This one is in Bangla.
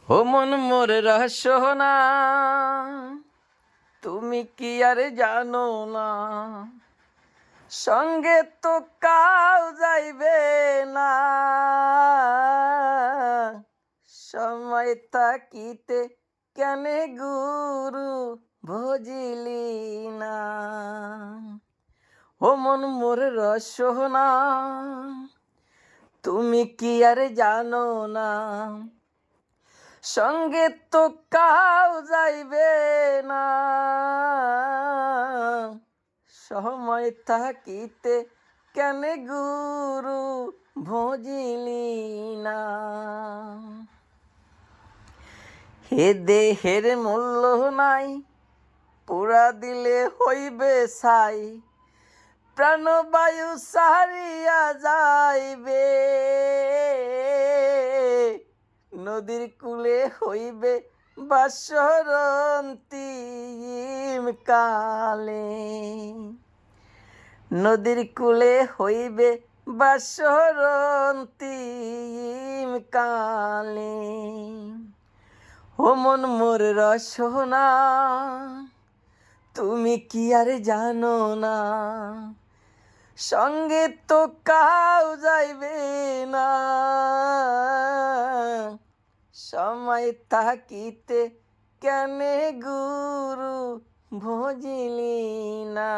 ও মন মোর রহস্য না, তুমি কি আর জানো না, সঙ্গে তো কাউ যাইবে না, সময় থাকিতে কেনে গুরু ভজিলি না। ও মন মোর রহস্য না, তুমি কি আর জানো না, সঙ্গে তো কাউ যাইবে না, সময় থাকিতে কেনে গুরু ভজিলি না। হে দেহের মূল্য নাই, পুরা দিলে হইবে ছাই, প্রাণবায়ু সারিয়া যাইবে, নদীর কূলে হইবে বাসরন্তি কালে, নদীর কূলে হইবে বাসরন্তি কালে। ও মন মোর রসনা, তুমি কি আর জানো না, সঙ্গে তো কাউ যাইবে না, সময় থাকিতে কেনে গুরু ভজিলি না।